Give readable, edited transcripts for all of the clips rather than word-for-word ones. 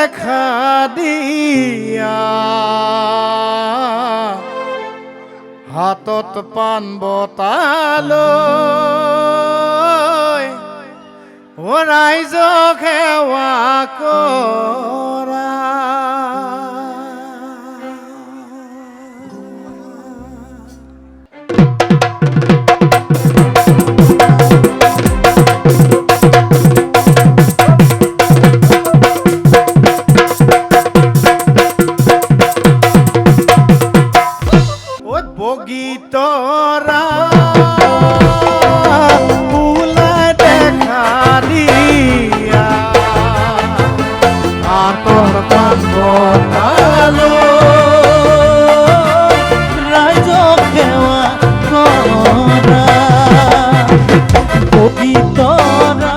দেখা দিয়া হাতত পান বটালৈ ও ৰাইজক সেৱা কৰা বগীতৰা ওলাই দেখা দিয়া হাতত পান বটালৈ ৰাইজক সেৱা কৰা বগীতৰা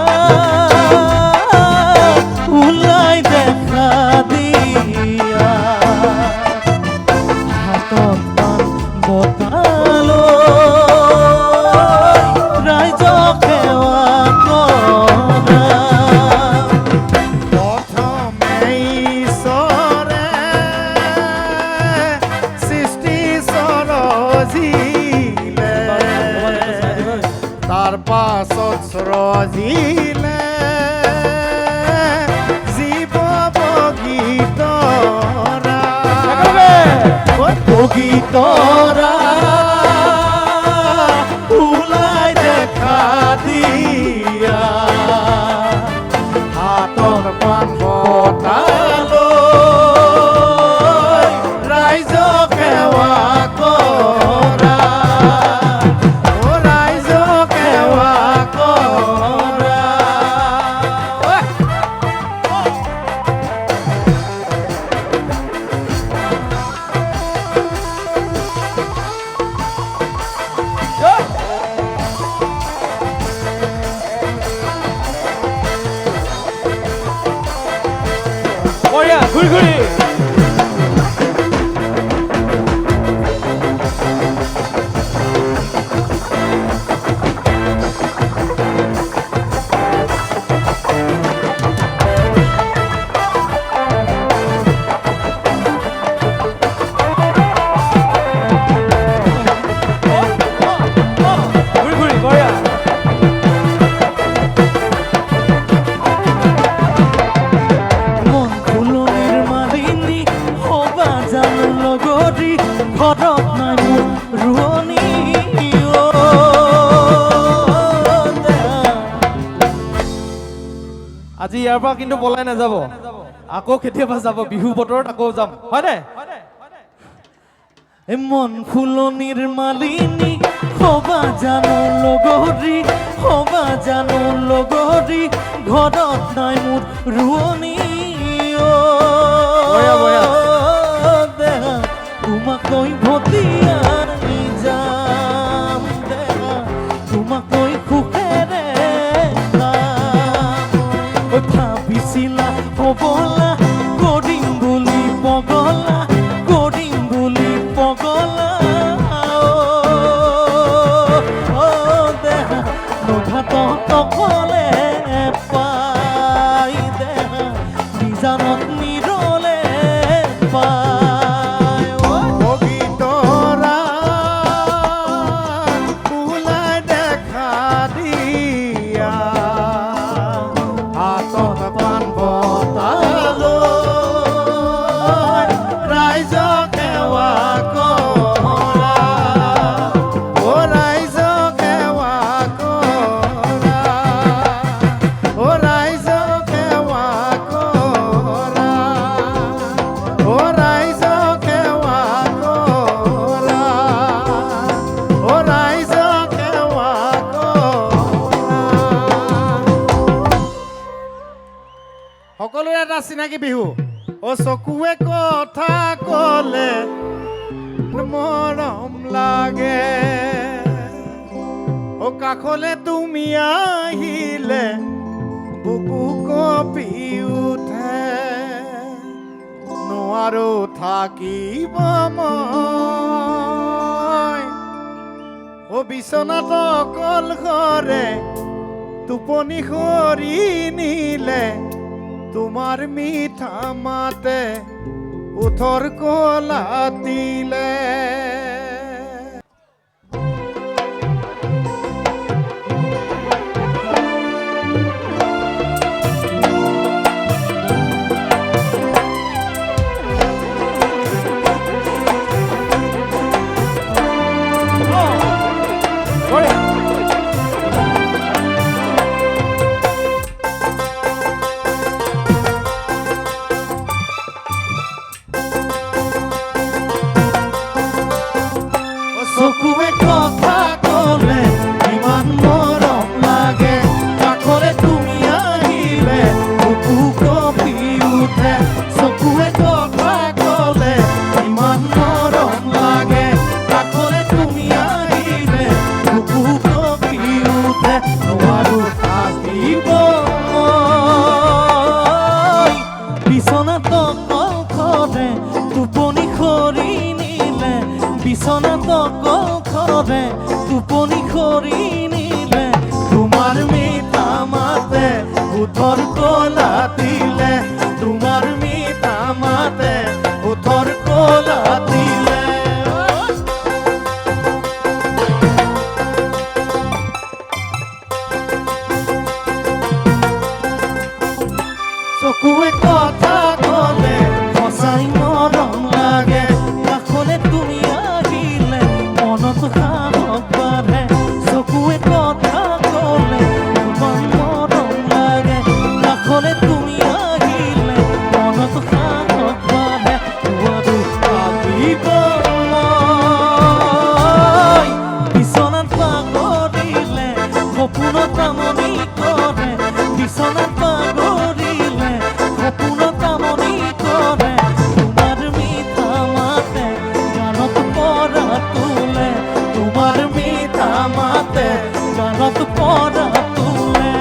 ওলাই দেখা দিয়া হাতত তাৰ পাছত সৰজিলে জীৱ বগীতৰা বগীতৰা ওলাই দেখা দিয়া হাতত পান বটালৈ ৰাইজক সেৱা কৰা ও ৰাইজক সেৱা কৰা ঘুৰি ঘুৰি ঘৰত নাই মোৰ ৰোৱনী আজি ইয়াৰ পৰা কিন্তু পলাই নাযাব আকৌ কেতিয়াবা যাব বিহু বতৰত আকৌ যাম হয়নে মন ফুলনিৰ মালিনী হবা জানো লগৰী ঘৰত নাই মোৰ ৰোৱনী তোমাকৈ ভতিয়াৰ যাম দেহা তোমাকৈ সুখেৰে ভাবিছিলা হবলা কৰিম বুলি পগলা দেহা নঘাত তকলে পাই দেহা নিজানত নিৰলে পাই ওলাই দেখা দিয়া হাতত পান বটালৈ ৰাইজক সেৱা কৰা ও ৰাইজক সেৱা কৰা ও ৰাইজক সেৱা কৰা ও ৰাইজক সেৱা কৰা ও ৰাইজক সেৱা কৰা সকলোৰে এটা চিনাকি বিহু ও চকুৱে কথা কলে মৰম লাগে ও কাষলে তুমি আহিলে বুকু কঁপি উঠে নোৱাৰো থাকিব মই ও বিছনাত অকল ঘৰে টোপনি সৰি নিলে তোমাৰ মিঠা মাতে উথৰ কোলা দিলে চকুৱে কথা কলে ইমান মৰম লাগে কাষৰে তুমি আহিলে বুকু কঁপি উঠে চকুৱে কথা কলে ইমান মৰম লাগে কাষৰে তুমি আহিলে বুকু কঁপি উঠে নোৱাৰো থাকিব বিচনাত অকলশৰে টোপনি খৰি নিলে বিচনাত অকলশৰে টোপনি খৰি নিলে তোমাৰ মিঠা মাতে উঠৰ কলা দিলে তোমাৰ মিঠা মাতে উঠৰ কলা দিলে চকুৱে কথা কলে সঁচাই মৰম লাগে কাষলে তুমি আহিলে মনত সাহস বাঢ়ে চকুৱে কথা কলে ইমান মৰম লাগে কাষলে তুমি আহিলে মনত সাহস বাঢ়ে নোৱাৰো থাকিব মই বিচনাত পাগৰিলে সপোনত আমনি কৰে বিচনাত পাগৰিলে সপোনত আমনি কৰে তোমাৰ মিঠা মাতে গানত পৰা তোলে তোমাৰ মিঠা মাতে গানত পৰা তোলে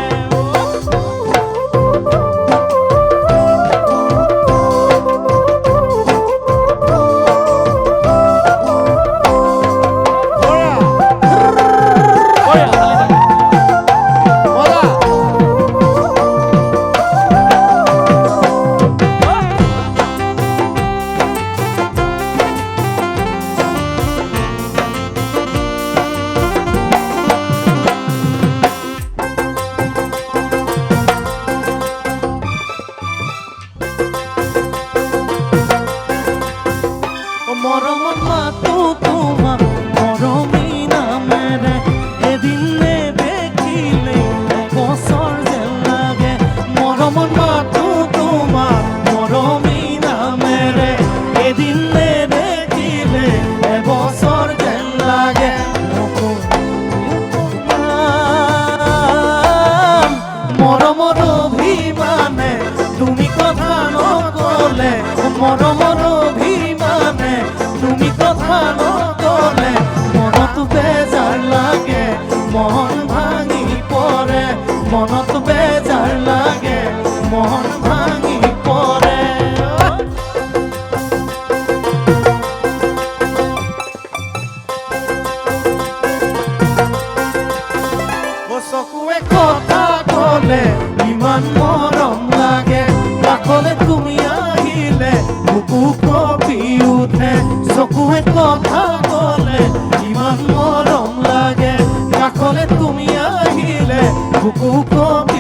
মৰমত মাতো তোমাক মৰমী নামেৰে এদিন নেদেখিলে বছৰ যেন লাগে মৰমত মাতো তোমাক মৰমী নামেৰে এদিন নেদেখিলে এবছৰ যেন লাগে মৰমৰ অভিমানে তুমি কথা নকলে মৰমৰ অভিমানে তুমি কথা নকলে মনত বেজাৰ লাগে মন ভাঙি পৰে মনত বেজাৰ লাগে মন ভাঙি পৰে চকুৱে কথা কলে ইমান মৰম লাগে কাষলে তুমি আহিলে বুকু কঁপি উঠে চকুৱে কথা কলে ইমান মৰম লাগে কাষলে তুমি আহিলে বুকু কঁপি